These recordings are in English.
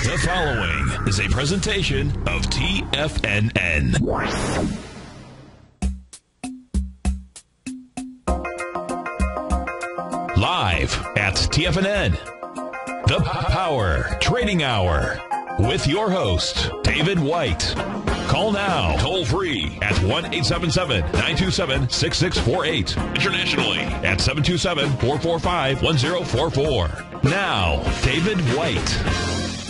The following is a presentation of TFNN. Live at TFNN, the Power Trading Hour, with your host, David White. Call now, toll free at 1-877-927-6648. Internationally at 727-445-1044. Now, David White.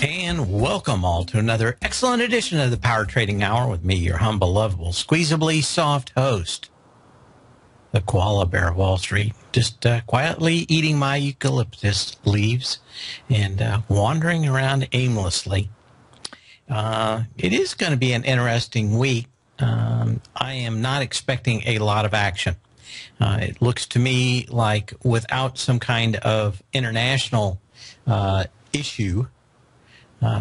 And welcome all to another excellent edition of the Power Trading Hour with me, your humble, lovable, squeezably soft host, the koala bear of Wall Street, just quietly eating my eucalyptus leaves and wandering around aimlessly. It is going to be an interesting week. I am not expecting a lot of action. It looks to me like without some kind of international issue,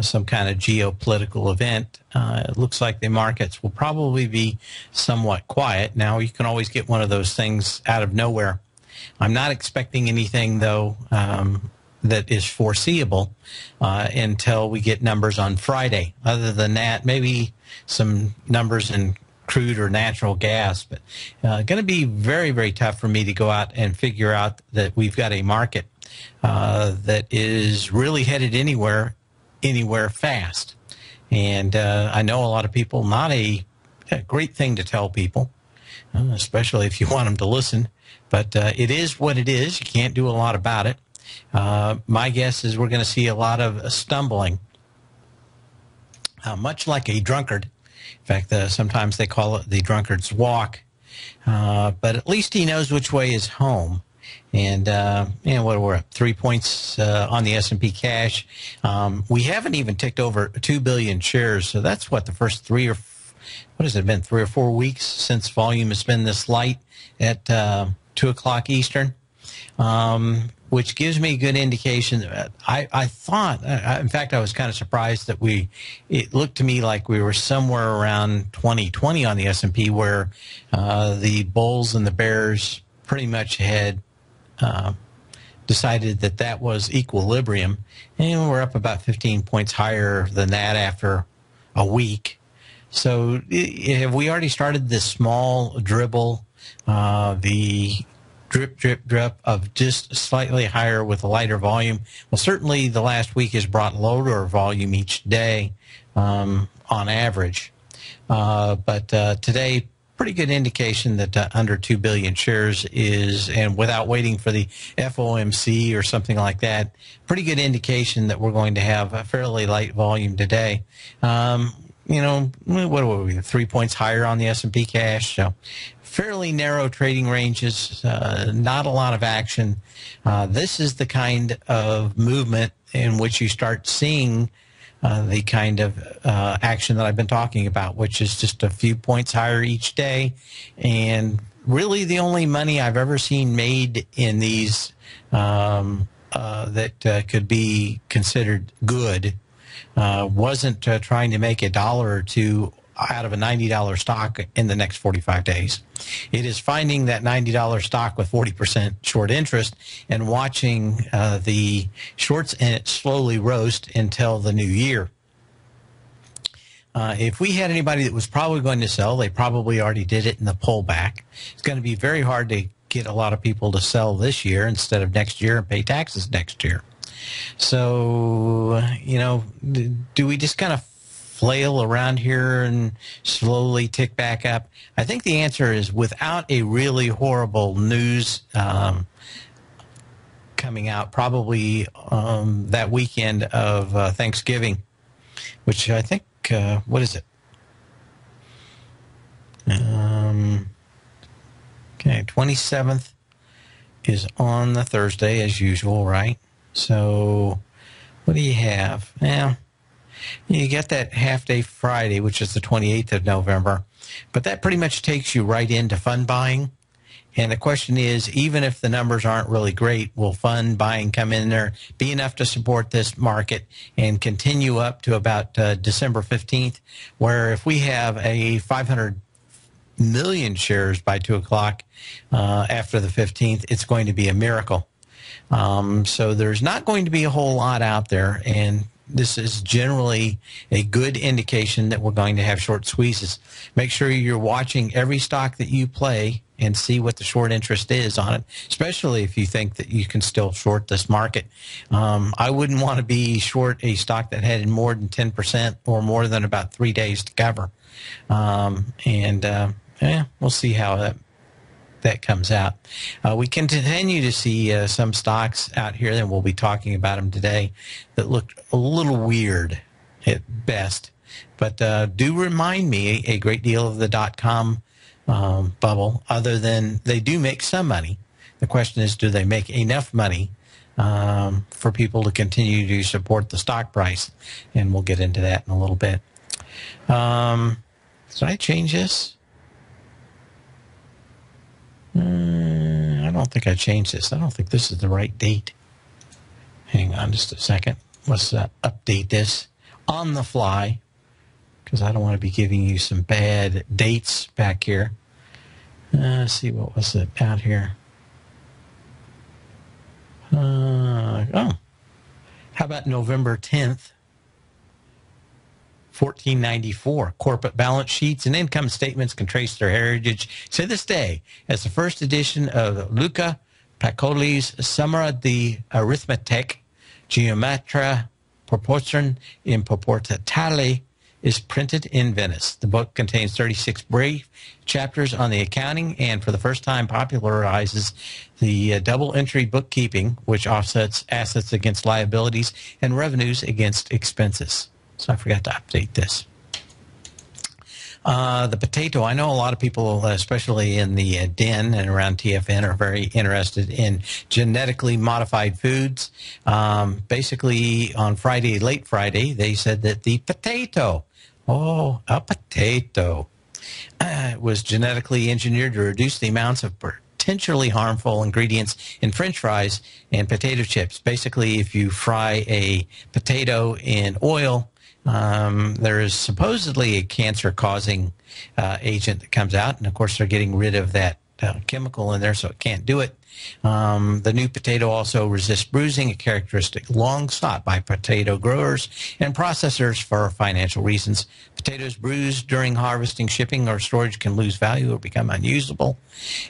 some kind of geopolitical event, it looks like the markets will probably be somewhat quiet. Now, you can always get one of those things out of nowhere. I'm not expecting anything, though, that is foreseeable until we get numbers on Friday. Other than that, maybe some numbers in crude or natural gas, but going to be very, very tough for me to go out and figure out that we've got a market that is really headed anywhere fast. And I know a lot of people, not a great thing to tell people, especially if you want them to listen, but it is what it is. You can't do a lot about it. My guess is we're going to see a lot of stumbling, much like a drunkard. In fact, sometimes they call it the drunkard's walk. But at least he knows which way is home. And what we're up 3 points on the S&P cash. We haven't even ticked over 2 billion shares. So that's what the first 3 or 4 weeks since volume has been this light at 2 o'clock Eastern. Which gives me a good indication that I thought, in fact, I was kind of surprised that it looked to me like we were somewhere around 2020 on the S&P, where the bulls and the bears pretty much had decided that was equilibrium, and we're up about 15 points higher than that after a week. So have we already started this small dribble, the drip, drip, drip of just slightly higher with a lighter volume? Well, certainly the last week has brought lower volume each day on average. But today, pretty good indication that under 2 billion shares is, and without waiting for the FOMC or something like that, pretty good indication that we're going to have a fairly light volume today. What are we, 3 points higher on the S&P cash? So fairly narrow trading ranges, not a lot of action. This is the kind of movement in which you start seeing the kind of action that I've been talking about, which is just a few points higher each day. And really the only money I've ever seen made in these that could be considered good wasn't trying to make $1 or $2 out of a $90 stock in the next 45 days. It is finding that $90 stock with 40% short interest and watching the shorts in it slowly roast until the new year. If we had anybody that was probably going to sell, they probably already did it in the pullback. It's going to be very hard to get a lot of people to sell this year instead of next year and pay taxes next year. So, do we just kind of flail around here and slowly tick back up? I think the answer is, without a really horrible news coming out, probably that weekend of Thanksgiving, which I think, what is it? Okay, 27th is on the Thursday as usual, right? So what do you have? Well, you get that half-day Friday, which is the 28th of November, but that pretty much takes you right into fund buying. And the question is, even if the numbers aren't really great, will fund buying come in there, be enough to support this market and continue up to about December 15th, where if we have a 500 million shares by 2 o'clock after the 15th, it's going to be a miracle. So there's not going to be a whole lot out there, and this is generally a good indication that we're going to have short squeezes. Make sure you're watching every stock that you play and see what the short interest is on it, especially if you think that you can still short this market. I wouldn't want to be short a stock that had more than 10% or more than about 3 days to cover. We'll see how that comes out. We continue to see some stocks out here, and we'll be talking about them today, that look a little weird at best, but do remind me a great deal of the dot-com bubble, other than they do make some money. The question is, do they make enough money for people to continue to support the stock price? And we'll get into that in a little bit. Should I change this? I don't think I changed this. I don't think this is the right date. Hang on just a second. Let's update this on the fly, because I don't want to be giving you some bad dates back here. Let's see, what was it out here? How about November 10th? 1494. Corporate balance sheets and income statements can trace their heritage to this day as the first edition of Luca Pacioli's Summa di Arithmetic Geometria Proportion in Proportale is printed in Venice. The book contains 36 brief chapters on the accounting and for the first time popularizes the double entry bookkeeping, which offsets assets against liabilities and revenues against expenses. So I forgot to update this. The potato, I know a lot of people, especially in the den and around TFN, are very interested in genetically modified foods. Basically, on Friday, late Friday, they said that the potato, a potato, was genetically engineered to reduce the amounts of potentially harmful ingredients in French fries and potato chips. Basically, if you fry a potato in oil, there is supposedly a cancer-causing agent that comes out, and of course they're getting rid of that chemical in there, so it can't do it. The new potato also resists bruising, a characteristic long sought by potato growers and processors for financial reasons. Potatoes bruised during harvesting, shipping, or storage can lose value or become unusable.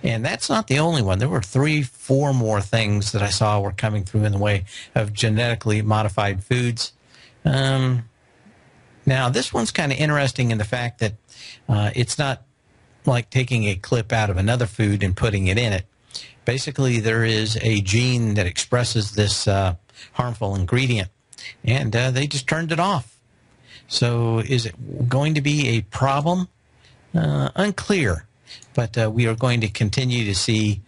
And that's not the only one. There were 3-4 more things that I saw were coming through in the way of genetically modified foods. Now, this one's kind of interesting in the fact that it's not like taking a clip out of another food and putting it in it. Basically, there is a gene that expresses this harmful ingredient, and they just turned it off. So is it going to be a problem? Unclear. But we are going to continue to see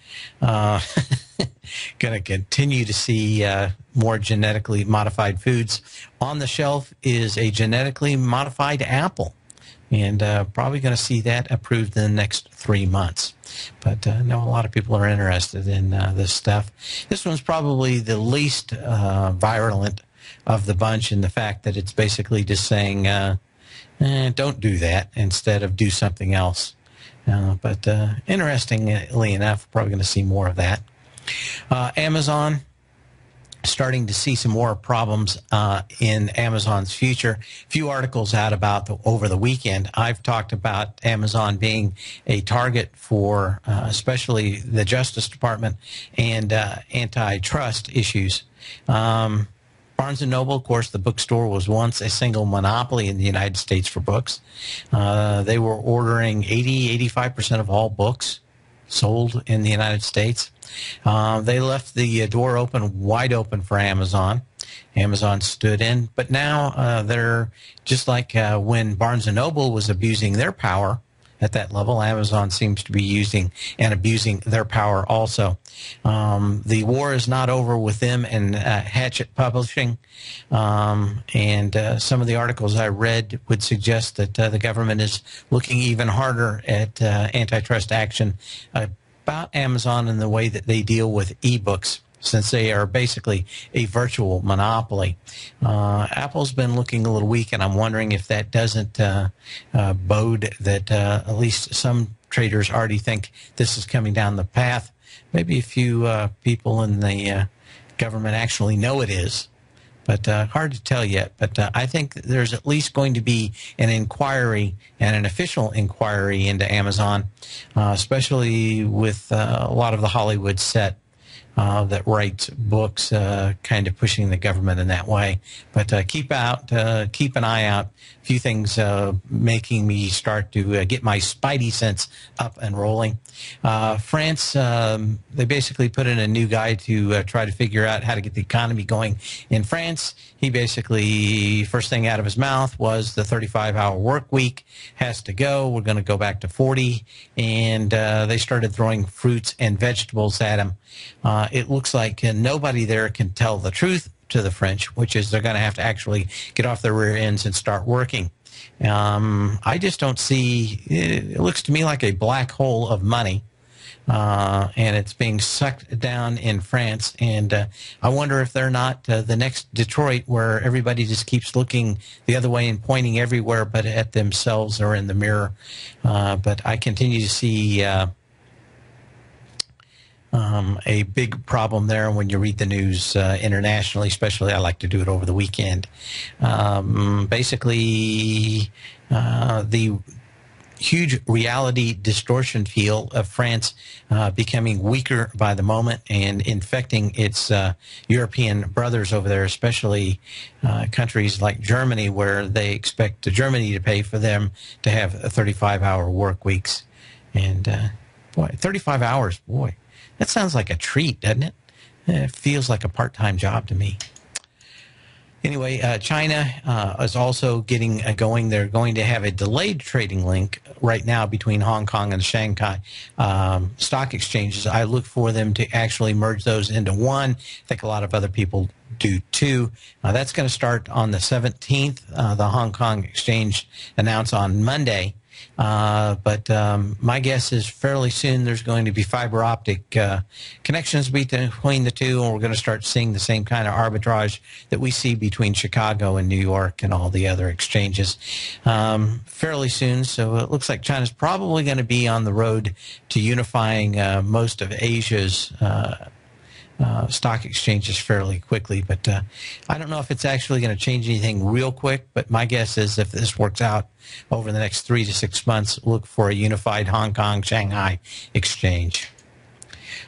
more genetically modified foods. On the shelf is a genetically modified apple, and probably going to see that approved in the next 3 months. But I know a lot of people are interested in this stuff. This one's probably the least virulent of the bunch in the fact that it's basically just saying, don't do that, instead of do something else. But interestingly enough, probably going to see more of that. Amazon, starting to see some more problems in Amazon's future. A few articles out about over the weekend. I've talked about Amazon being a target for especially the Justice Department and antitrust issues. Barnes & Noble, of course, the bookstore was once a single monopoly in the United States for books. They were ordering 85% of all books sold in the United States. They left the door wide open for Amazon. Amazon stood in, but now they're just like when Barnes & Noble was abusing their power at that level. Amazon seems to be using and abusing their power also. The war is not over with them and Hachette Publishing. And some of the articles I read would suggest that the government is looking even harder at antitrust action about Amazon and the way that they deal with ebooks, since they are basically a virtual monopoly. Apple's been looking a little weak, and I'm wondering if that doesn't bode that at least some traders already think this is coming down the path. Maybe a few people in the government actually know it is, but hard to tell yet. But I think there's at least going to be an inquiry and an official inquiry into Amazon, especially with a lot of the Hollywood set that writes books, kind of pushing the government in that way. But keep an eye out. A few things making me start to get my spidey sense up and rolling. France, they basically put in a new guy to try to figure out how to get the economy going in France. He basically, first thing out of his mouth was the 35-hour work week has to go. We're going to go back to 40. And they started throwing fruits and vegetables at him. It looks like nobody there can tell the truth to the French, which is they're going to have to actually get off their rear ends and start working. I just don't see, it looks to me like a black hole of money. And it's being sucked down in France. And I wonder if they're not the next Detroit, where everybody just keeps looking the other way and pointing everywhere but at themselves or in the mirror. But I continue to see a big problem there when you read the news internationally, especially I like to do it over the weekend. Basically, the huge reality distortion field of France becoming weaker by the moment and infecting its European brothers over there, especially countries like Germany, where they expect Germany to pay for them to have 35-hour work weeks. And boy, 35 hours, boy, that sounds like a treat, doesn't it? It feels like a part-time job to me. Anyway, China is also getting going. They're going to have a delayed trading link right now between Hong Kong and Shanghai stock exchanges. I look for them to actually merge those into one. I think a lot of other people do too. That's going to start on the 17th. The Hong Kong exchange announced on Monday. But my guess is fairly soon there's going to be fiber optic connections between the two, and we're going to start seeing the same kind of arbitrage that we see between Chicago and New York and all the other exchanges fairly soon. So it looks like China's probably going to be on the road to unifying most of Asia's stock exchanges fairly quickly, but I don't know if it's actually going to change anything real quick, but my guess is if this works out over the next 3 to 6 months, look for a unified Hong Kong Shanghai exchange.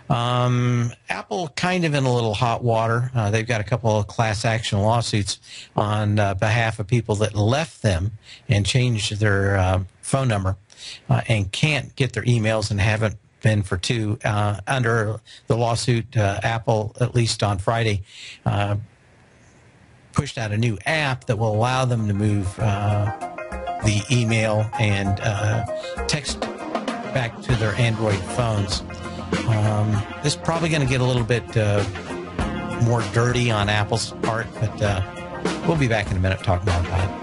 Apple kind of in a little hot water. They've got a couple of class action lawsuits on behalf of people that left them and changed their phone number and can't get their emails and haven't been for two. Under the lawsuit, Apple, at least on Friday, pushed out a new app that will allow them to move the email and text back to their Android phones. This is probably going to get a little bit more dirty on Apple's part, but we'll be back in a minute to talk more about it.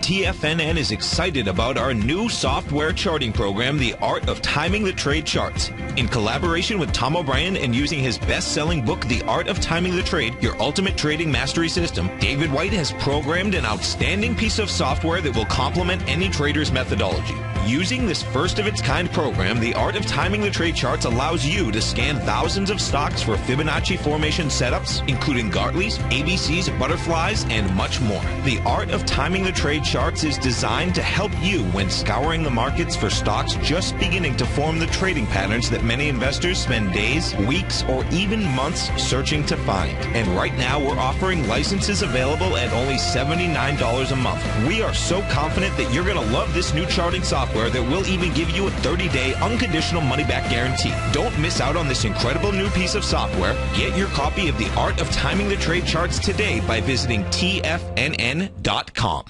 TFNN is excited about our new software charting program, The Art of Timing the Trade Charts. In collaboration with Tom O'Brien and using his best-selling book, The Art of Timing the Trade, Your Ultimate Trading Mastery System, David White has programmed an outstanding piece of software that will complement any trader's methodology. Using this first-of-its-kind program, The Art of Timing the Trade Charts allows you to scan thousands of stocks for Fibonacci formation setups, including Gartley's, ABC's, butterflies, and much more. The Art of Timing the Trade Charts is designed to help you when scouring the markets for stocks just beginning to form the trading patterns that many investors spend days, weeks, or even months searching to find. And right now, we're offering licenses available at only $79 a month. We are so confident that you're going to love this new charting software that will even give you a 30-day unconditional money-back guarantee. Don't miss out on this incredible new piece of software. Get your copy of The Art of Timing the Trade Charts today by visiting TFNN.com.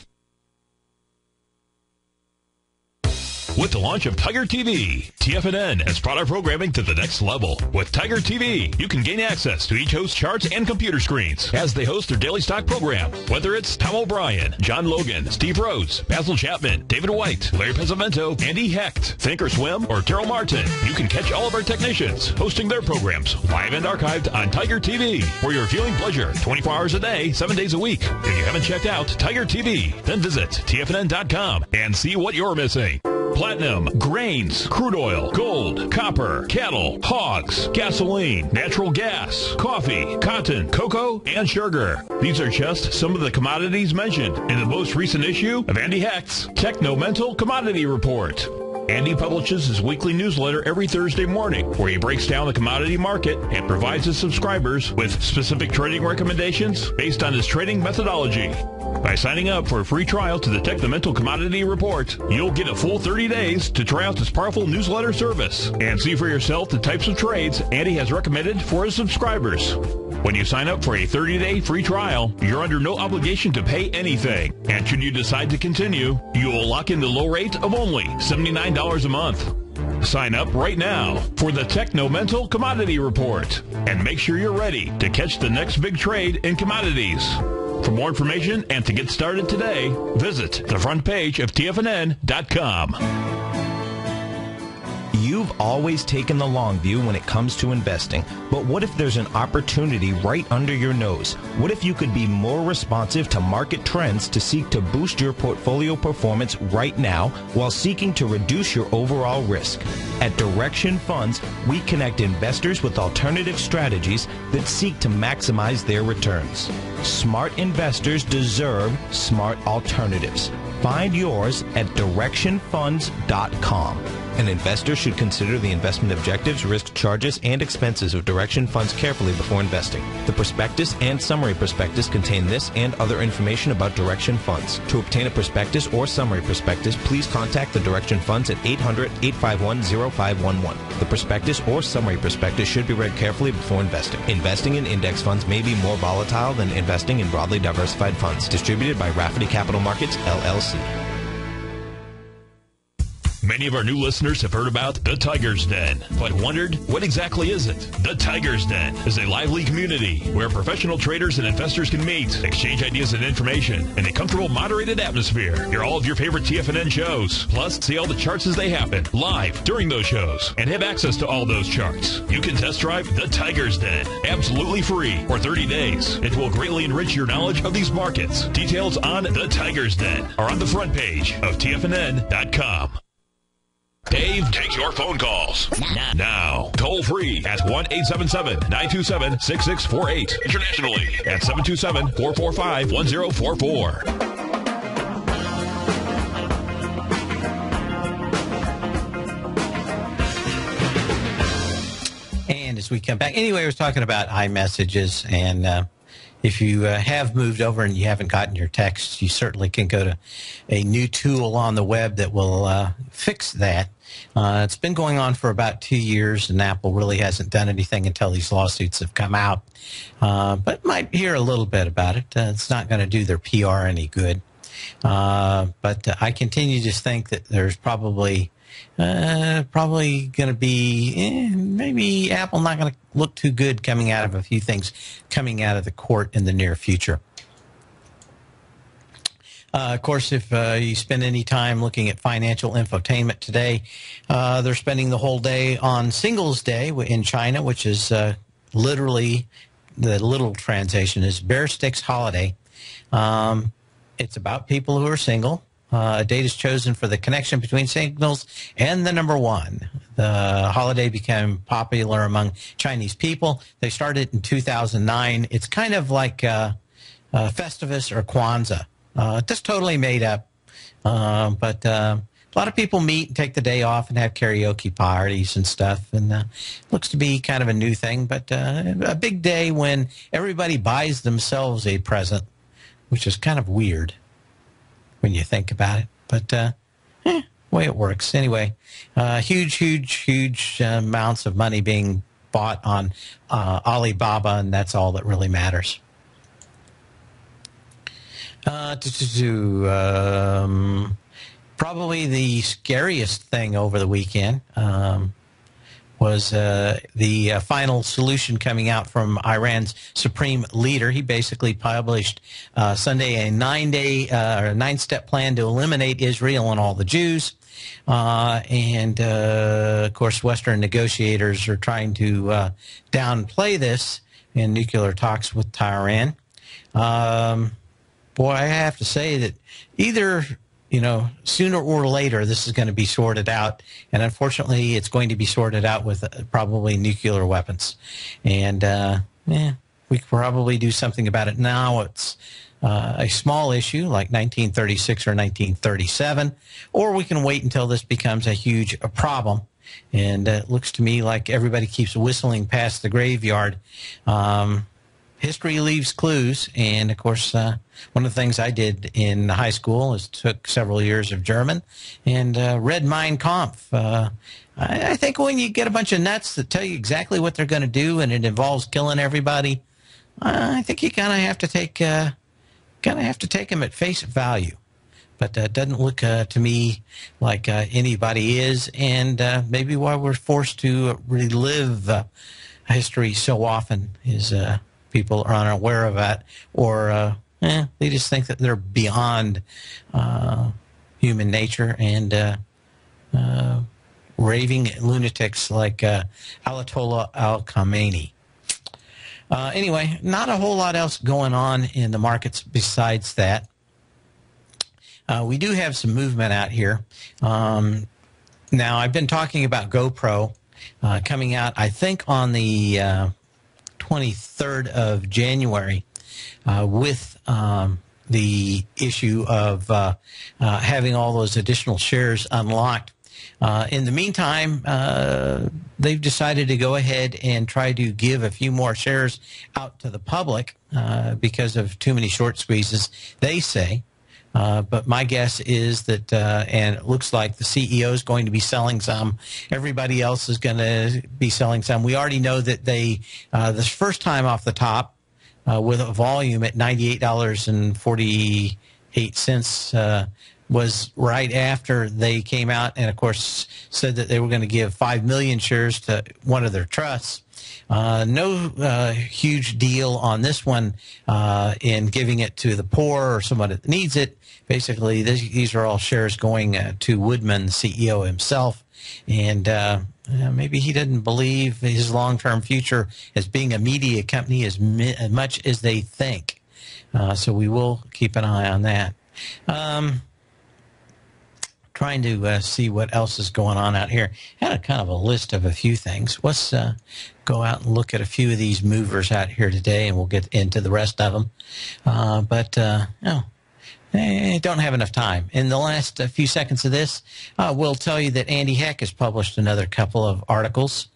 With the launch of Tiger TV, TFNN has brought our programming to the next level. With Tiger TV, you can gain access to each host's charts and computer screens as they host their daily stock program. Whether it's Tom O'Brien, John Logan, Steve Rhodes, Basil Chapman, David White, Larry Pesavento, Andy Hecht, Think or Swim, or Terrell Martin, you can catch all of our technicians hosting their programs live and archived on Tiger TV for your viewing pleasure 24 hours a day, 7 days a week. If you haven't checked out Tiger TV, then visit TFNN.com and see what you're missing. Platinum, grains, crude oil, gold, copper, cattle, hogs, gasoline, natural gas, coffee, cotton, cocoa, and sugar. These are just some of the commodities mentioned in the most recent issue of Andy Hecht's Techno-Mental Commodity Report. Andy publishes his weekly newsletter every Thursday morning where he breaks down the commodity market and provides his subscribers with specific trading recommendations based on his trading methodology. By signing up for a free trial to the Techno-Mental Commodity Report, you'll get a full 30 days to try out this powerful newsletter service and see for yourself the types of trades Andy has recommended for his subscribers. When you sign up for a 30-day free trial, you're under no obligation to pay anything. And should you decide to continue, you will lock in the low rate of only $79 a month. Sign up right now for the Techno-Mental Commodity Report and make sure you're ready to catch the next big trade in commodities. For more information and to get started today, visit the front page of TFNN.com. You've always taken the long view when it comes to investing, but what if there's an opportunity right under your nose? What if you could be more responsive to market trends to seek to boost your portfolio performance right now while seeking to reduce your overall risk? At Direction Funds, we connect investors with alternative strategies that seek to maximize their returns. Smart investors deserve smart alternatives. Find yours at directionfunds.com. An investor should consider the investment objectives, risk charges, and expenses of Direction Funds carefully before investing. The prospectus and summary prospectus contain this and other information about Direction Funds. To obtain a prospectus or summary prospectus, please contact the Direction Funds at 800-851-0511. The prospectus or summary prospectus should be read carefully before investing. Investing in index funds may be more volatile than investing in broadly diversified funds. Distributed by Rafferty Capital Markets, LLC. Many of our new listeners have heard about the Tiger's Den, but wondered, what exactly is it? The Tiger's Den is a lively community where professional traders and investors can meet, exchange ideas and information in a comfortable, moderated atmosphere. Hear all of your favorite TFNN shows, plus see all the charts as they happen, live during those shows, and have access to all those charts. You can test drive the Tiger's Den, absolutely free, for 30 days. It will greatly enrich your knowledge of these markets. Details on the Tiger's Den are on the front page of TFNN.com. Dave takes your phone calls now. Toll free at 1-877-927-6648. Internationally at 727-445-1044. And as we come back, anyway, I was talking about iMessages, and if you have moved over and you haven't gotten your texts, you certainly can go to a new tool on the web that will fix that. It's been going on for about 2 years, and Apple really hasn't done anything until these lawsuits have come out. But might hear a little bit about it. It's not going to do their PR any good. But I continue to think that there's probably going to be maybe Apple not going to look too good coming out of a few things coming out of the court in the near future. Of course, if you spend any time looking at financial infotainment today, they're spending the whole day on Singles Day in China, which is literally, the literal translation is Bear Sticks Holiday. It's about people who are single. A date is chosen for the connection between singles and the number one. The holiday became popular among Chinese people. They started in 2009. It's kind of like Festivus or Kwanzaa. Just totally made up. But a lot of people meet and take the day off and have karaoke parties and stuff. And looks to be kind of a new thing. But a big day when everybody buys themselves a present, which is kind of weird when you think about it. But way it works. Anyway, huge amounts of money being bought on Alibaba, and that's all that really matters. Probably the scariest thing over the weekend was the final solution coming out from Iran's supreme leader. He basically published Sunday a 9-step plan to eliminate Israel and all the Jews. Of course, Western negotiators are trying to downplay this in nuclear talks with Tehran. Boy, I have to say that either, sooner or later, this is going to be sorted out. And unfortunately, it's going to be sorted out with probably nuclear weapons. And, we could probably do something about it now. It's a small issue like 1936 or 1937, or we can wait until this becomes a huge problem. And it looks to me like everybody keeps whistling past the graveyard. History leaves clues, and of course, one of the things I did in high school is took several years of German and read Mein Kampf. I think when you get a bunch of nuts that tell you exactly what they're going to do, and it involves killing everybody, I think you kind of have to take them at face value. But it doesn't look to me like anybody is, and maybe why we're forced to relive history so often is people are unaware of it, or they just think that they're beyond human nature, and raving lunatics like Ayatollah al-Khamenei. Anyway, not a whole lot else going on in the markets besides that. We do have some movement out here. Now, I've been talking about GoPro coming out, I think, on the 23rd of January with the issue of having all those additional shares unlocked. In the meantime, they've decided to go ahead and try to give a few more shares out to the public because of too many short squeezes, they say. But my guess is that, and it looks like the CEO is going to be selling some. Everybody else is going to be selling some. We already know that they, this first time off the top, with a volume at $98.48, was right after they came out and, of course, said that they were going to give 5 million shares to one of their trusts. No huge deal on this one in giving it to the poor or someone that needs it. Basically, these are all shares going to Woodman, the CEO himself. And maybe he didn't believe his long-term future as being a media company as much as they think. So we will keep an eye on that. Trying to see what else is going on out here. Had a kind of a list of a few things. Let's go out and look at a few of these movers out here today, and we'll get into the rest of them. I don't have enough time. In the last few seconds of this, we'll tell you that Andy Heck has published another couple of articles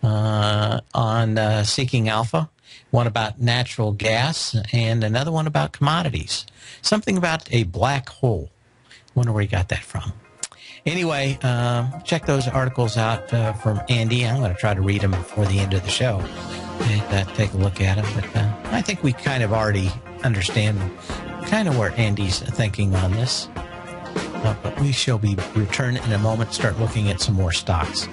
on Seeking Alpha, one about natural gas, and another one about commodities. Something about a black hole. Wonder where he got that from. Anyway, check those articles out from Andy. I'm going to try to read them before the end of the show and take a look at them. But I think we kind of already understand kind of where Andy's thinking on this. But we shall be return in a moment, start looking at some more stocks.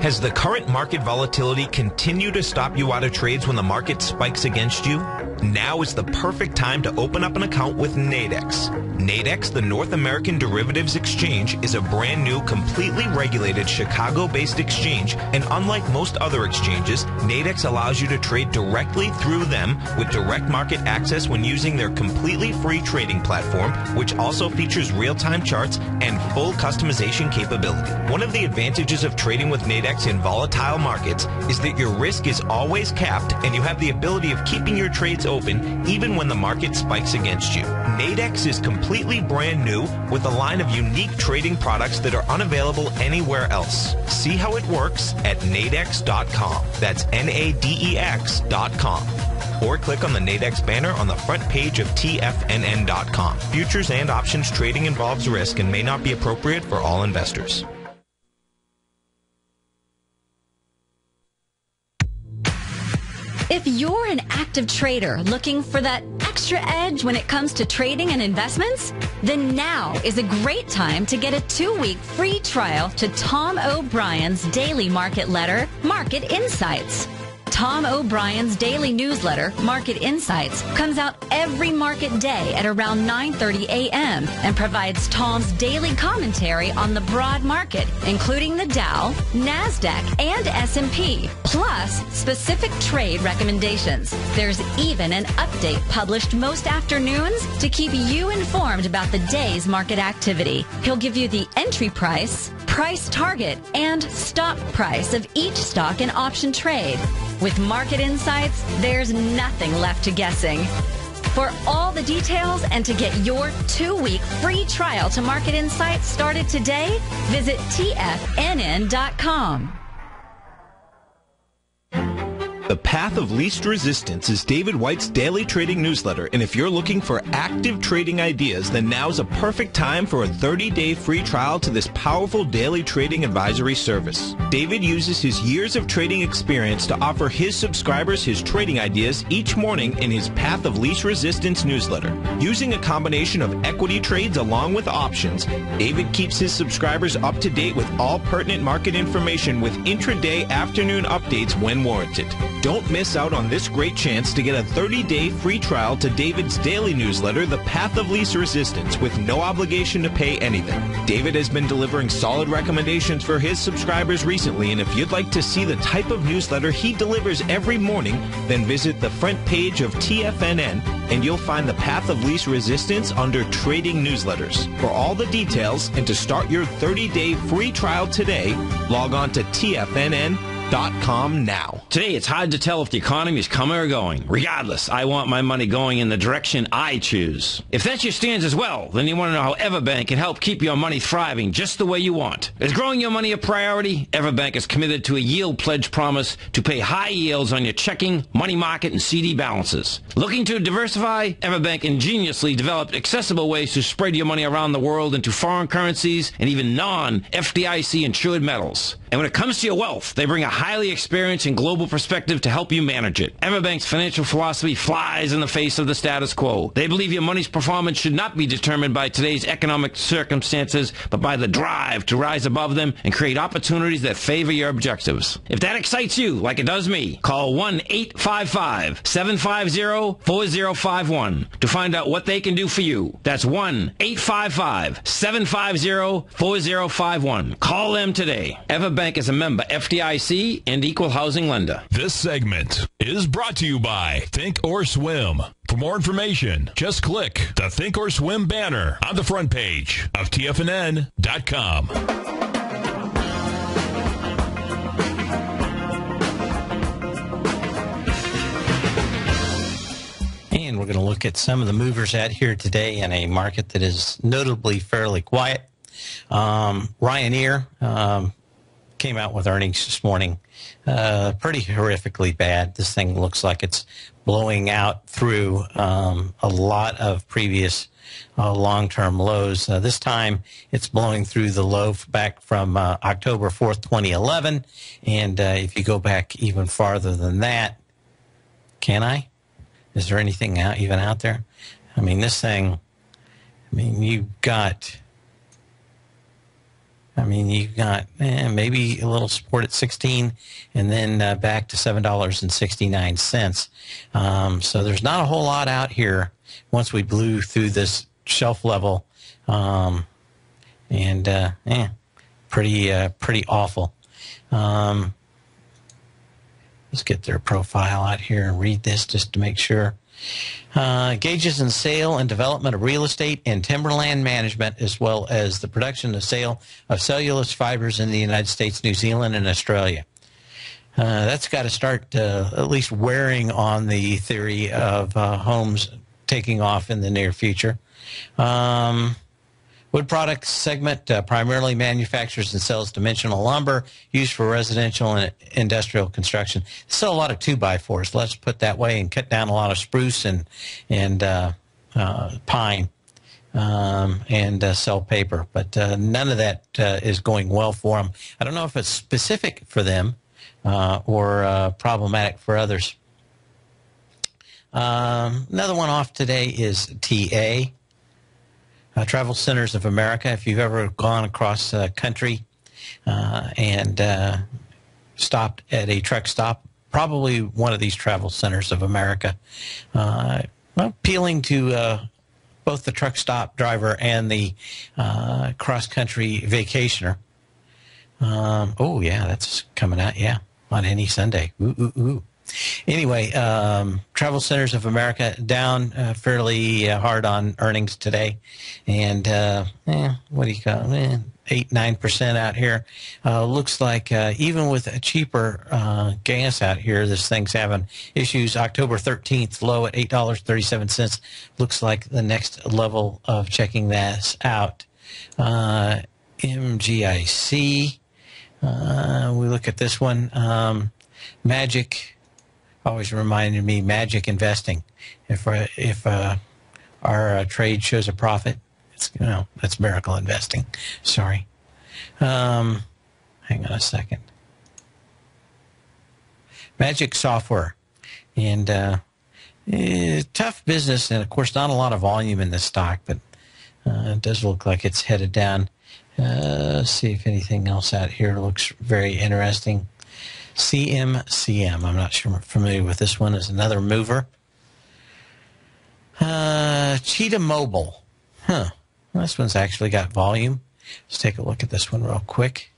Has the current market volatility continued to stop you out of trades when the market spikes against you? Now is the perfect time to open up an account with Nadex. Nadex, the North American Derivatives Exchange, is a brand new, completely regulated Chicago-based exchange, and unlike most other exchanges, Nadex allows you to trade directly through them with direct market access when using their completely free trading platform, which also features real-time charts and full customization capability. One of the advantages of trading with Nadex in volatile markets is that your risk is always capped and you have the ability of keeping your trades open even when the market spikes against you. Nadex is completely brand new with a line of unique trading products that are unavailable anywhere else. See how it works at nadex.com. That's NADEX.com. Or click on the Nadex banner on the front page of TFNN.com. Futures and options trading involves risk and may not be appropriate for all investors. If you're an active trader looking for that extra edge when it comes to trading and investments, then now is a great time to get a 2-week free trial to Tom O'Brien's daily market letter, Market Insights. Tom O'Brien's daily newsletter, Market Insights, comes out every market day at around 9:30 a.m. and provides Tom's daily commentary on the broad market, including the Dow, NASDAQ, and S&P, plus specific trade recommendations. There's even an update published most afternoons to keep you informed about the day's market activity. He'll give you the entry price, price target, and stop price of each stock and option trade. With Market Insights, there's nothing left to guessing. For all the details and to get your 2-week free trial to Market Insights started today, visit TFNN.com. The Path of Least Resistance is David White's daily trading newsletter, and if you're looking for active trading ideas, then now's a perfect time for a 30-day free trial to this powerful daily trading advisory service. David uses his years of trading experience to offer his subscribers his trading ideas each morning in his Path of Least Resistance newsletter. Using a combination of equity trades along with options, David keeps his subscribers up to date with all pertinent market information with intraday afternoon updates when warranted. Don't miss out on this great chance to get a 30-day free trial to David's daily newsletter, The Path of Least Resistance, with no obligation to pay anything. David has been delivering solid recommendations for his subscribers recently, and if you'd like to see the type of newsletter he delivers every morning, then visit the front page of TFNN, and you'll find The Path of Least Resistance under Trading Newsletters. For all the details and to start your 30-day free trial today, log on to TFNN.com now. Today, it's hard to tell if the economy is coming or going. Regardless, I want my money going in the direction I choose. If that's your stance as well, then you want to know how Everbank can help keep your money thriving just the way you want. Is growing your money a priority? Everbank is committed to a yield pledge promise to pay high yields on your checking, money market, and CD balances. Looking to diversify? Everbank ingeniously developed accessible ways to spread your money around the world into foreign currencies and even non-FDIC insured metals. And when it comes to your wealth, they bring a highly experienced and global perspective to help you manage it. Everbank's financial philosophy flies in the face of the status quo. They believe your money's performance should not be determined by today's economic circumstances, but by the drive to rise above them and create opportunities that favor your objectives. If that excites you, like it does me, call 1-855-750-4051 to find out what they can do for you. That's 1-855-750-4051. Call them today. Everbank is a member FDIC and equal housing lender. This segment is brought to you by Think or Swim. For more information, just click the Think or Swim banner on the front page of TFNN.com. And we're going to look at some of the movers out here today in a market that is notably fairly quiet. Ryanair came out with earnings this morning, pretty horrifically bad. This thing looks like it's blowing out through a lot of previous long-term lows. This time it's blowing through the low back from October 4th, 2011. And if you go back even farther than that, can I? Is there anything even out there? I mean, this thing, you've got maybe a little support at 16 and then back to $7.69. So there's not a whole lot out here once we blew through this shelf level. Pretty awful. Let's get their profile out here and read this just to make sure. Engages in sale and development of real estate and timberland management, as well as the production and sale of cellulose fibers in the United States, New Zealand, and Australia. That's got to start at least wearing on the theory of homes taking off in the near future. Wood products segment primarily manufactures and sells dimensional lumber used for residential and industrial construction. They sell a lot of 2x4s, let's put it that way, and cut down a lot of spruce and pine and sell paper. But none of that is going well for them. I don't know if it's specific for them or problematic for others. Another one off today is TA, Travel Centers of America. If you've ever gone across the country and stopped at a truck stop, probably one of these Travel Centers of America, appealing to both the truck stop driver and the cross-country vacationer. Oh, yeah, that's coming out, yeah, on any Sunday. Ooh. Anyway, Travel Centers of America down fairly hard on earnings today. And what do you call it? 8-9% out here. Looks like even with a cheaper gas out here, this thing's having issues. October 13th, low at $8.37. Looks like the next level of checking that out. MGIC. We look at this one. Magic. Always reminded me, Magic Investing. If our trade shows a profit, it's that's Miracle Investing. Sorry. Hang on a second. Magic Software, and tough business, and of course not a lot of volume in this stock, but it does look like it's headed down. Let's see if anything else out here looks very interesting. CMCM, I'm not sure I'm familiar with this one, is another mover. Cheetah Mobile. Well, this one's actually got volume. Let's take a look at this one real quick.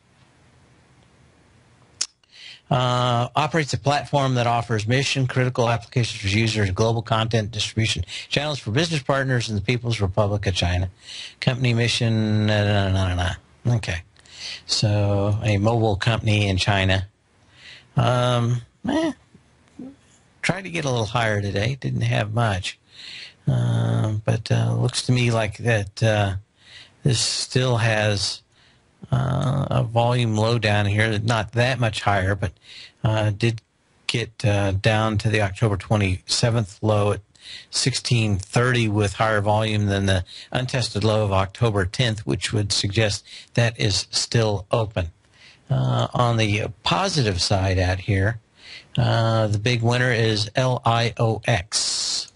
Operates a platform that offers mission-critical applications for users, global content distribution channels for business partners in the People's Republic of China. Company mission, Okay. So, a mobile company in China. Tried to get a little higher today. Didn't have much. But looks to me like that this still has a volume low down here. Not that much higher, but did get down to the October 27th low at 1630 with higher volume than the untested low of October 10th, which would suggest that is still open. On the positive side out here, the big winner is LIOX.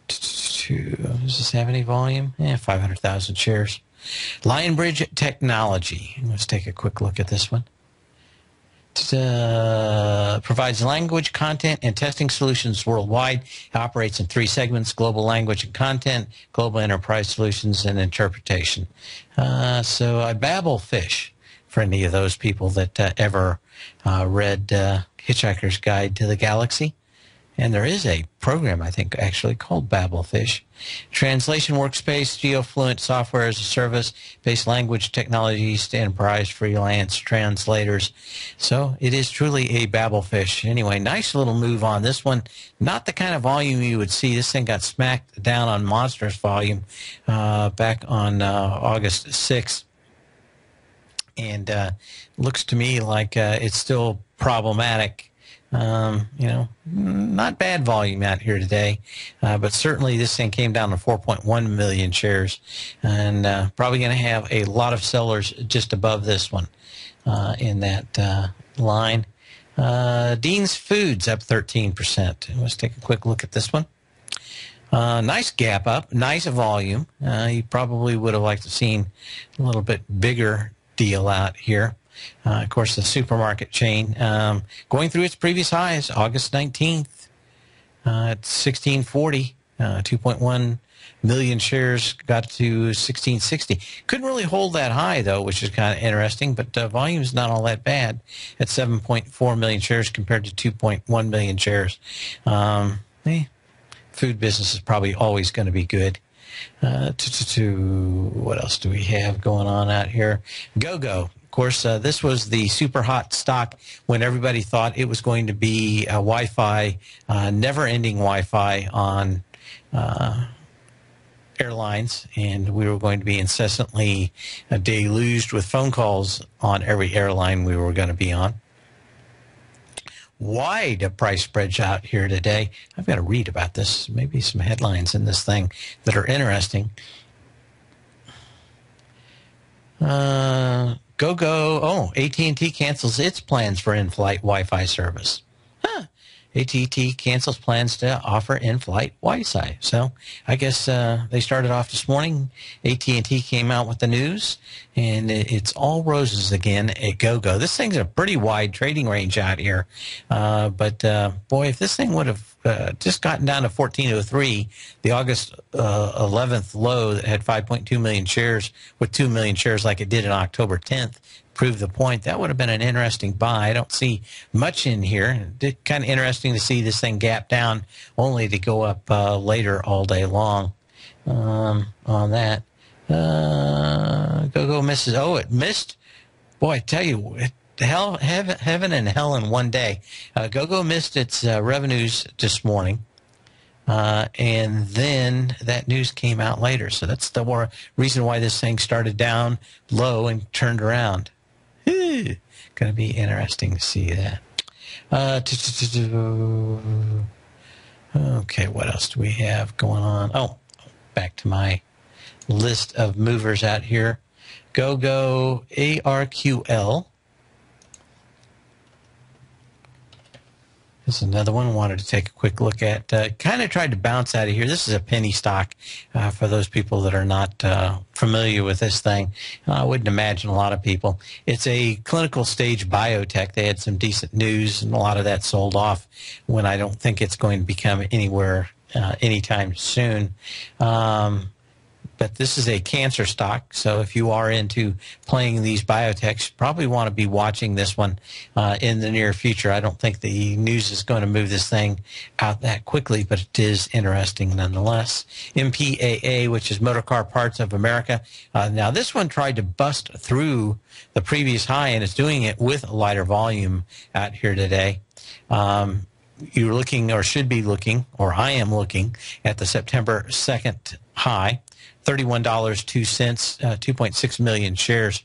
Does this have any volume? 500,000 shares. Lionbridge Technology. Let's take a quick look at this one. Provides language, content, and testing solutions worldwide. It operates in 3 segments: global language and content, global enterprise solutions, and interpretation. So I babble fish for any of those people that ever read Hitchhiker's Guide to the Galaxy. And there is a program, I think, actually called Babelfish. Translation workspace, GeoFluent software as a service, based language technologies to enterprise freelance translators. So it is truly a Babelfish. Anyway, nice little move on this one. Not the kind of volume you would see. This thing got smacked down on monstrous volume back on August 6th. And looks to me like it's still problematic. Not bad volume out here today, but certainly this thing came down to 4.1 million shares, and probably going to have a lot of sellers just above this one in that line. Dean's Foods up 13%. Let's take a quick look at this one. Nice gap up, nice volume. You probably would have liked to seen a little bit bigger deal out here. Of course, the supermarket chain going through its previous highs, August 19th at 1640, 2.1 million shares got to 1660. Couldn't really hold that high, though, which is kind of interesting, but volume is not all that bad at 7.4 million shares compared to 2.1 million shares. Food business is probably always going to be good. What else do we have going on out here? GoGo. Of course, this was the super hot stock when everybody thought it was going to be a Wi-Fi, never-ending Wi-Fi on airlines, and we were going to be incessantly deluged with phone calls on every airline we were going to be on. Wide price spreads out here today. I've got to read about this. Maybe some headlines in this thing that are interesting. AT&T cancels its plans for in-flight Wi-Fi service. AT&T cancels plans to offer in-flight Wi-Fi. So I guess they started off this morning. AT&T came out with the news, and it's all roses again at GoGo. This thing's a pretty wide trading range out here. But boy, if this thing would have just gotten down to 1403, the August 11th low that had 5.2 million shares with 2 million shares like it did on October 10th, proved the point. That would have been an interesting buy. I don't see much in here. It's kind of interesting to see this thing gap down only to go up later all day long on that. GoGo misses. Oh, it missed. Boy, I tell you, heaven and hell in one day. GoGo missed its revenues this morning. And then that news came out later. So that's the reason why this thing started down low and turned around. Going to be interesting to see that. Okay, what else do we have going on? Oh, back to my list of movers out here. GoGo ARQL. This is another one I wanted to take a quick look at. Kind of tried to bounce out of here. This is a penny stock for those people that are not familiar with this thing. I wouldn't imagine a lot of people. It's a clinical stage biotech. They had some decent news, and a lot of that sold off when I don't think it's going to become anywhere anytime soon. But this is a cancer stock, so if you are into playing these biotechs, you probably want to be watching this one in the near future. I don't think the news is going to move this thing out that quickly, but it is interesting nonetheless. MPAA, which is Motor Car Parts of America. Now, this one tried to bust through the previous high, and it's doing it with a lighter volume out here today. You're looking, or should be looking, or I am looking, at the September 2nd high. $31.02, 2.6 million shares.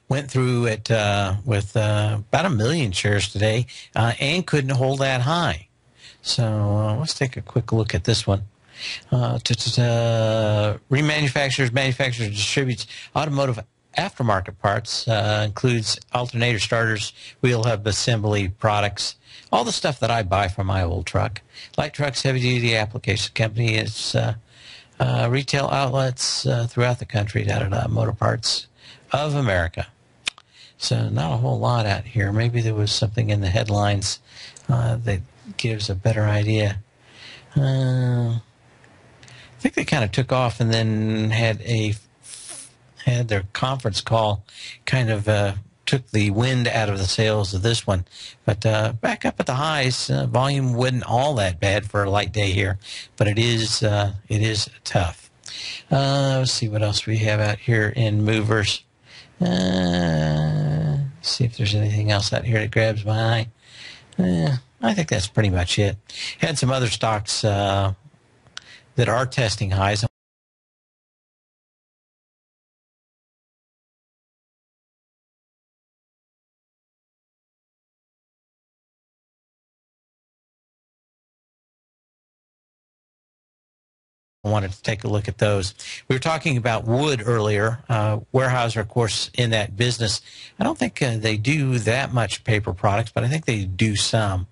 Went through it with about 1 million shares today and couldn't hold that high. So let's take a quick look at this one. Remanufactures, manufactures, distributes automotive aftermarket parts, includes alternator starters, wheel hub assembly products, all the stuff that I buy for my old truck. Light trucks, heavy-duty application company is... retail outlets throughout the country, Motor Parts of America. So not a whole lot out here. Maybe there was something in the headlines that gives a better idea. I think they kind of took off and then had their conference call kind of took the wind out of the sails of this one. But back up at the highs, volume wasn't all that bad for a light day here, but it is tough. Let's see what else we have out here in movers. See if there's anything else out here that grabs my eye. I think that's pretty much it. Had some other stocks that are testing highs. I wanted to take a look at those. We were talking about wood earlier. Weyerhaeuser, of course, in that business. I don't think they do that much paper products, but I think they do some.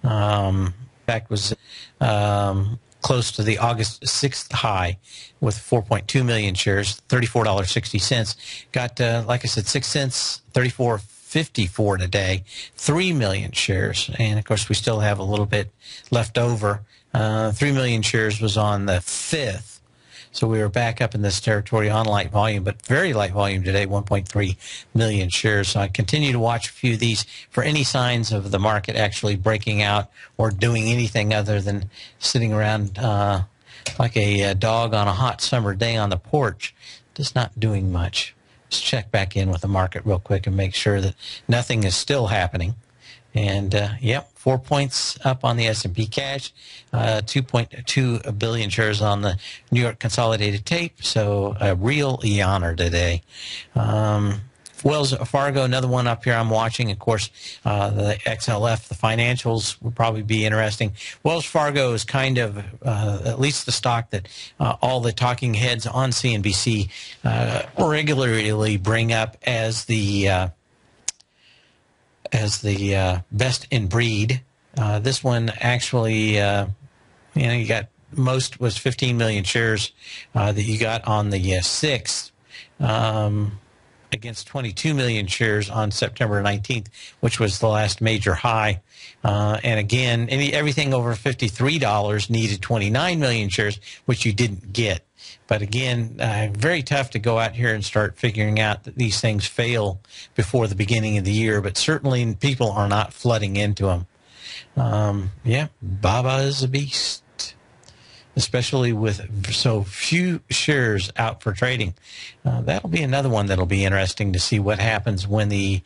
In fact, was close to the August 6th high with 4.2 million shares, $34.60. Got, like I said, 6 cents, $34.54 today, 3 million shares. And, of course, we still have a little bit left over. 3 million shares was on the 5th. So we were back up in this territory on light volume, but very light volume today, 1.3 million shares. So I continue to watch a few of these for any signs of the market actually breaking out or doing anything other than sitting around like a dog on a hot summer day on the porch, just not doing much. Just check back in with the market real quick and make sure that nothing is still happening. And, yep, 4 points up on the S&P cash, 2.2 billion shares on the New York Consolidated Tape, so a real yawner today. Wells Fargo, another one up here I'm watching. Of course, the XLF, the financials will probably be interesting. Wells Fargo is kind of at least the stock that all the talking heads on CNBC regularly bring up as the as the best in breed. This one actually, you got most was 15 million shares that you got on the 6th against 22 million shares on September 19th, which was the last major high. And again, everything over $53 needed 29 million shares, which you didn't get. But again, very tough to go out here and start figuring out that these things fail before the beginning of the year. But certainly people are not flooding into them. Baba is a beast, especially with so few shares out for trading. That'll be another one that'll be interesting to see what happens when the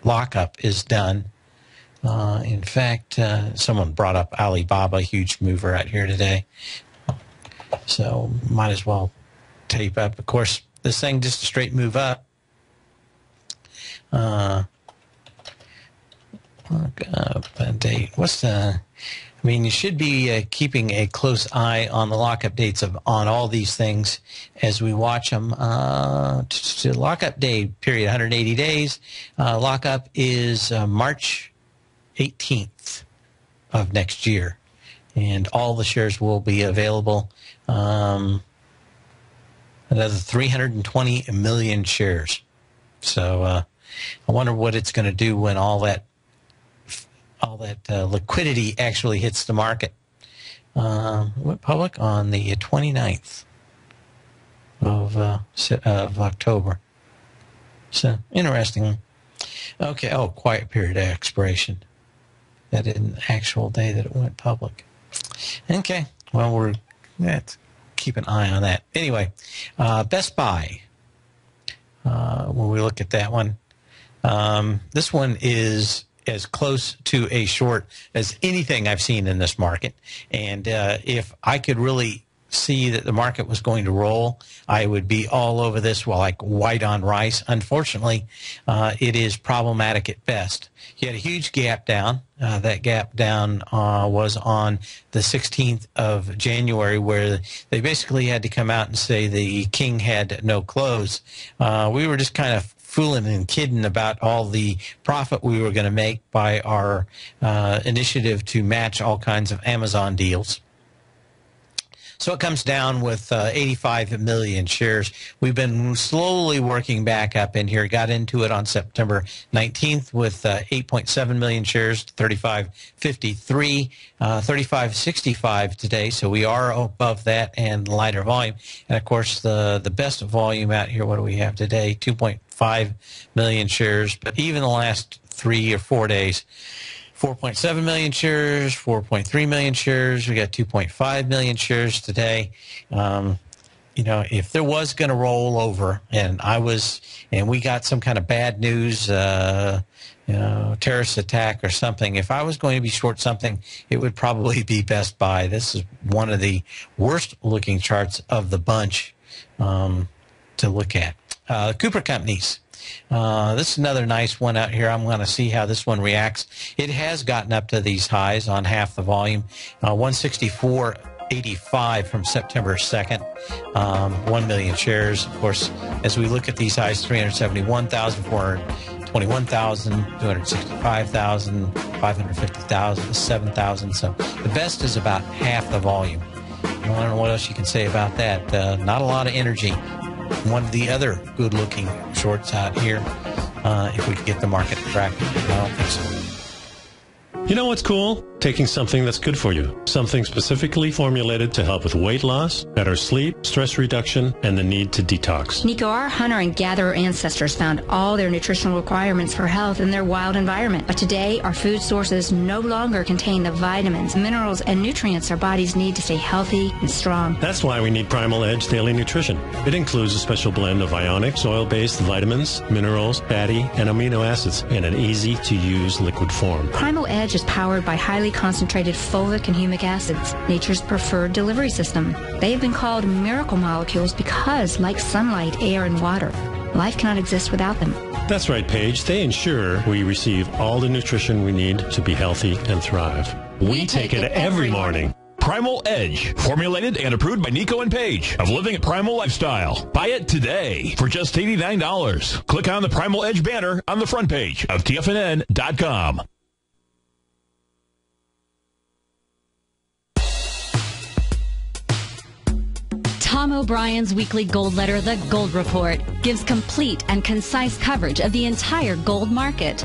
lockup is done. In fact, someone brought up Alibaba, huge mover out here today. So might as well tape up. Of course, this thing just a straight move up. You should be keeping a close eye on the lockup dates on all these things as we watch them. Lockup day period, 180 days. Lockup is March 18th of next year. And all the shares will be available. Another 320 million shares. So I wonder what it's going to do when all that liquidity actually hits the market. Went public on the 29th of October. So interesting. Okay. Oh, quiet period of expiration. That isn't the actual day that it went public. Okay. Well, let's keep an eye on that. Anyway, Best Buy. When we look at that one, this one is as close to a short as anything I've seen in this market. And if I could really see that the market was going to roll, I would be all over this like white on rice. Unfortunately, it is problematic at best. You had a huge gap down. That gap down was on the 16th of January, where they basically had to come out and say the king had no clothes. We were just kind of fooling and kidding about all the profit we were going to make by our initiative to match all kinds of Amazon deals. So it comes down with 85 million shares. We've been slowly working back up in here. Got into it on September 19th with 8.7 million shares, 35.53, 35.65 today. So we are above that and lighter volume. And, of course, the best volume out here, what do we have today? 2.5 million shares. But even the last 3 or 4 days, 4.7 million shares, 4.3 million shares. We got 2.5 million shares today. If there was going to roll over, and we got some kind of bad news, terrorist attack or something, if I was going to be short something, it would probably be Best Buy. This is one of the worst looking charts of the bunch to look at. Cooper Companies. This is another nice one out here. I'm going to see how this one reacts. It has gotten up to these highs on half the volume. 164.85 from September 2nd. 1 million shares. Of course, as we look at these highs, 371,000, 421,000, 265,000, 550,000, 7,000. So the best is about half the volume. I don't know what else you can say about that. Not a lot of energy. One of the other good-looking shorts out here, if we could get the market attractive. I don't think so. You know what's cool? Taking something that's good for you. Something specifically formulated to help with weight loss, better sleep, stress reduction, and the need to detox. Nico, our hunter and gatherer ancestors found all their nutritional requirements for health in their wild environment. But today, our food sources no longer contain the vitamins, minerals, and nutrients our bodies need to stay healthy and strong. That's why we need Primal Edge Daily Nutrition. It includes a special blend of ionic, oil-based vitamins, minerals, fatty, and amino acids in an easy-to-use liquid form. Primal Edge is powered by highly concentrated fulvic and humic acids, nature's preferred delivery system. They have been called miracle molecules because, like sunlight, air, and water, life cannot exist without them. That's right, Paige. They ensure we receive all the nutrition we need to be healthy and thrive. We take it every morning. Primal Edge, formulated and approved by Nico and Paige of Living a Primal Lifestyle. Buy it today for just $89. Click on the Primal Edge banner on the front page of TFNN.com. Tom O'Brien's weekly gold letter, The Gold Report, gives complete and concise coverage of the entire gold market.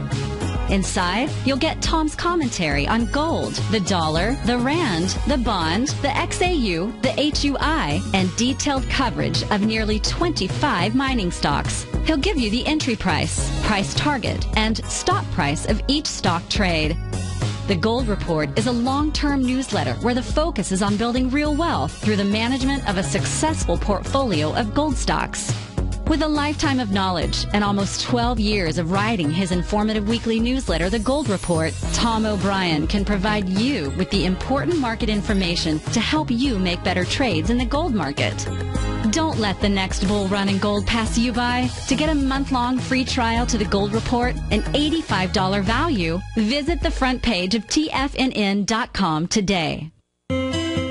Inside, you'll get Tom's commentary on gold, the dollar, the rand, the bond, the XAU, the HUI, and detailed coverage of nearly 25 mining stocks. He'll give you the entry price, price target, and stop price of each stock trade. The Gold Report is a long-term newsletter where the focus is on building real wealth through the management of a successful portfolio of gold stocks. With a lifetime of knowledge and almost 12 years of writing his informative weekly newsletter, The Gold Report, Tom O'Brien can provide you with the important market information to help you make better trades in the gold market. Don't let the next bull run in gold pass you by. To get a month-long free trial to The Gold Report, an $85 value, visit the front page of TFNN.com today.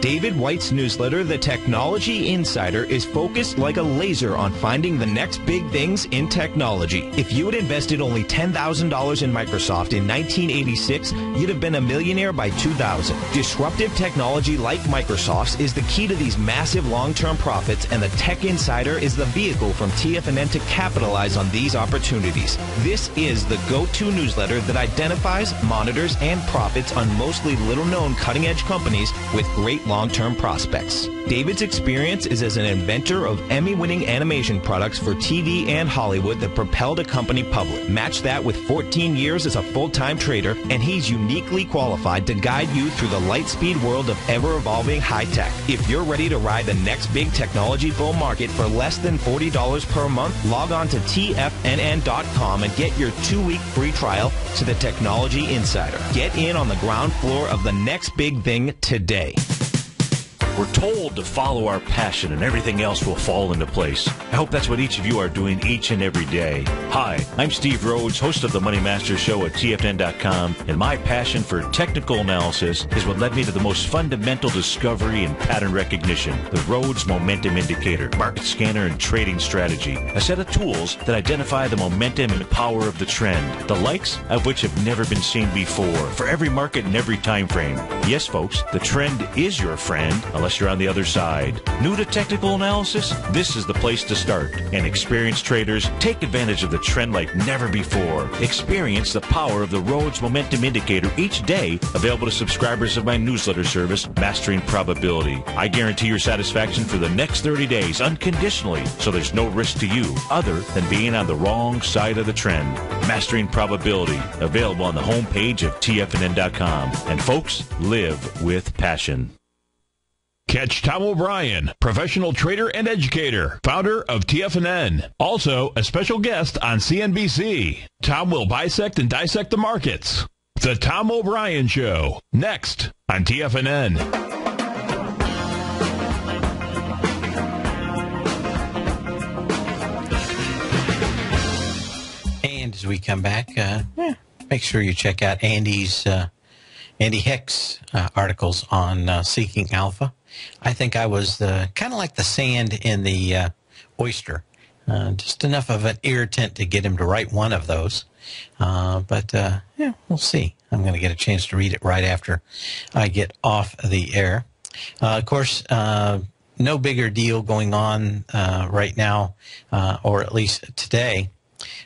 David White's newsletter, The Technology Insider, is focused like a laser on finding the next big things in technology. If you had invested only $10,000 in Microsoft in 1986, you'd have been a millionaire by 2000. Disruptive technology like Microsoft's is the key to these massive long-term profits, and the Tech Insider is the vehicle from TFNN to capitalize on these opportunities. This is the go-to newsletter that identifies, monitors, and profits on mostly little-known cutting-edge companies with great long-term prospects. David's experience is as an inventor of Emmy-winning animation products for TV and Hollywood that propelled a company public. Match that with 14 years as a full-time trader, and he's uniquely qualified to guide you through the light-speed world of ever-evolving high-tech. If you're ready to ride the next big technology bull market for less than $40 per month, log on to TFNN.com and get your 2-week free trial to the Technology Insider. Get in on the ground floor of the next big thing today. We're told to follow our passion and everything else will fall into place. I hope that's what each of you are doing each and every day. Hi, I'm Steve Rhodes, host of the Money Master Show at TFN.com, and my passion for technical analysis is what led me to the most fundamental discovery in pattern recognition, the Rhodes Momentum Indicator, market scanner, and trading strategy, a set of tools that identify the momentum and power of the trend, the likes of which have never been seen before, for every market and every time frame. Yes, folks, the trend is your friend, unless you're on the other side. New to technical analysis? This is the place to start. And experienced traders take advantage of the trend like never before. Experience the power of the Rhodes Momentum Indicator each day, available to subscribers of my newsletter service, Mastering Probability. I guarantee your satisfaction for the next 30 days unconditionally, so there's no risk to you other than being on the wrong side of the trend. Mastering Probability, available on the homepage of TFNN.com. And folks, live with passion. Catch Tom O'Brien, professional trader and educator, founder of TFNN. Also, a special guest on CNBC. Tom will bisect and dissect the markets. The Tom O'Brien Show, next on TFNN. And as we come back, make sure you check out Andy Heck's articles on Seeking Alpha. I think I was kind of like the sand in the oyster, just enough of an irritant to get him to write one of those. But we'll see. I'm going to get a chance to read it right after I get off the air. Of course, no bigger deal going on right now, or at least today.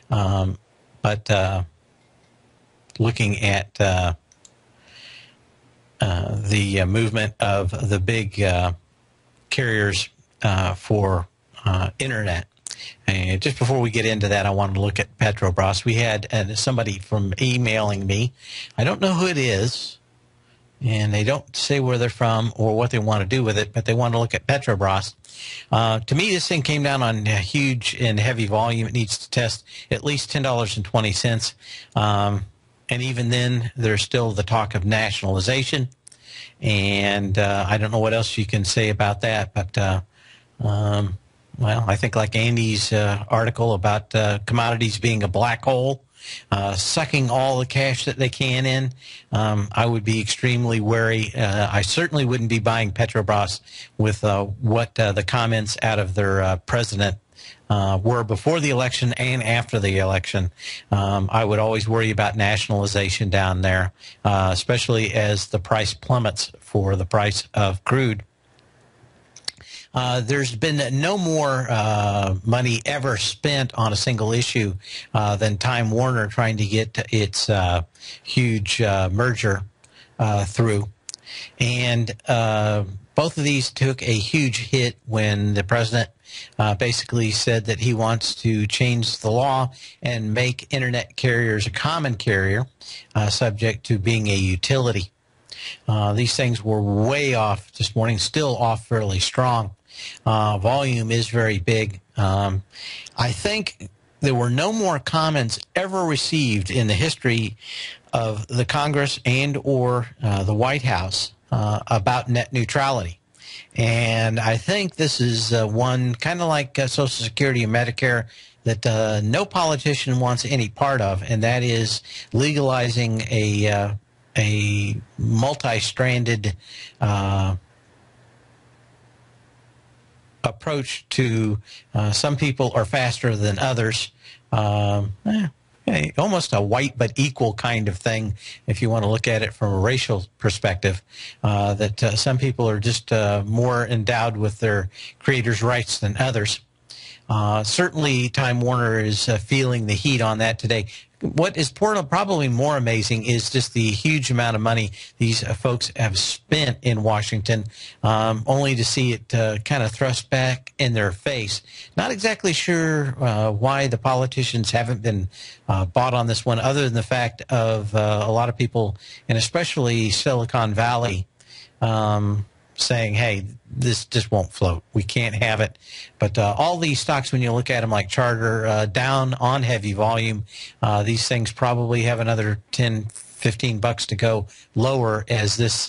But looking at the movement of the big carriers for internet. And just before we get into that, I wanted to look at Petrobras. We had somebody from emailing me. I don't know who it is, and they don't say where they're from or what they want to do with it, but they want to look at Petrobras. To me, this thing came down on a huge and heavy volume. It needs to test at least $10.20. And even then, there's still the talk of nationalization. And I don't know what else you can say about that. But, well, I think like Andy's article about commodities being a black hole, sucking all the cash that they can in, I would be extremely wary. I certainly wouldn't be buying Petrobras with what the comments out of their president were before the election and after the election. I would always worry about nationalization down there, especially as the price plummets for the price of crude. There's been no more money ever spent on a single issue than Time Warner trying to get its huge merger through. And both of these took a huge hit when the president basically said that he wants to change the law and make internet carriers a common carrier, subject to being a utility. These things were way off this morning, still off fairly strong. Volume is very big. I think there were no more comments ever received in the history of the Congress and or the White House about net neutrality. And I think this is one kind of like Social Security and Medicare that no politician wants any part of, and that is legalizing a multi-stranded approach to some people are faster than others. Almost a white but equal kind of thing, if you want to look at it from a racial perspective, that some people are just more endowed with their creators' rights than others. Certainly, Time Warner is feeling the heat on that today. What is probably more amazing is just the huge amount of money these folks have spent in Washington, only to see it kind of thrust back in their face. Not exactly sure why the politicians haven't been bought on this one, other than the fact of a lot of people, and especially Silicon Valley, saying, hey, this just won't float. We can't have it. But all these stocks, when you look at them like Charter, down on heavy volume, these things probably have another 10, 15 bucks to go lower as this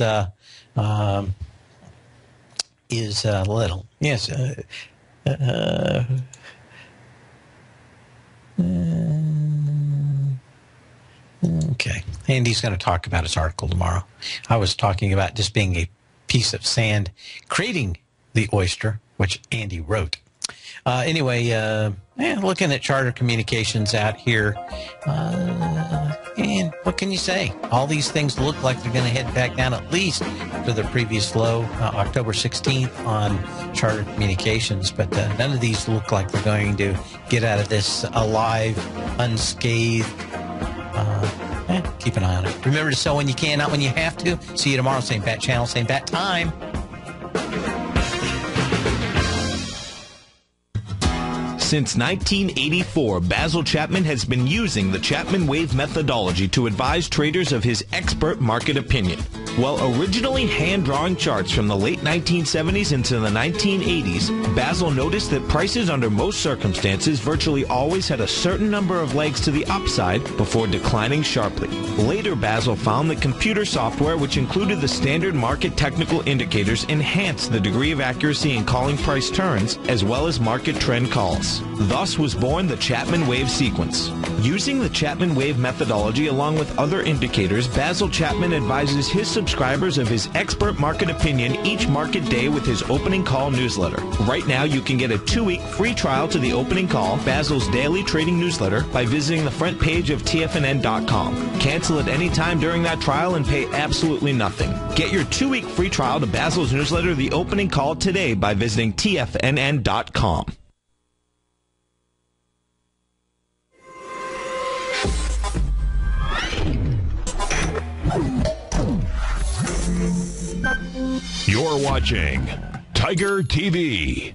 is little. Yes. Okay. Andy's going to talk about his article tomorrow. I was talking about just being a piece of sand creating the oyster, which Andy wrote. Anyway, looking at Charter Communications out here, and what can you say? All these things look like they're going to head back down at least to their previous low, October 16th on Charter Communications, but none of these look like they're going to get out of this alive, unscathed. Keep an eye on it. Remember to sell when you can, not when you have to. See you tomorrow, same bat channel, same bat time. Since 1984, Basil Chapman has been using the Chapman Wave methodology to advise traders of his expert market opinion. While originally hand-drawing charts from the late 1970s into the 1980s, Basil noticed that prices under most circumstances virtually always had a certain number of legs to the upside before declining sharply. Later, Basil found that computer software, which included the standard market technical indicators, enhanced the degree of accuracy in calling price turns, as well as market trend calls. Thus was born the Chapman Wave sequence. Using the Chapman Wave methodology along with other indicators, Basil Chapman advises his subscribers of his expert market opinion each market day with his opening call newsletter. Right now, you can get a 2-week free trial to the opening call, Basil's daily trading newsletter, by visiting the front page of TFNN.com. Cancel at any time during that trial and pay absolutely nothing. Get your 2-week free trial to Basil's newsletter, The Opening Call, today by visiting TFNN.com. You're watching Tiger TV.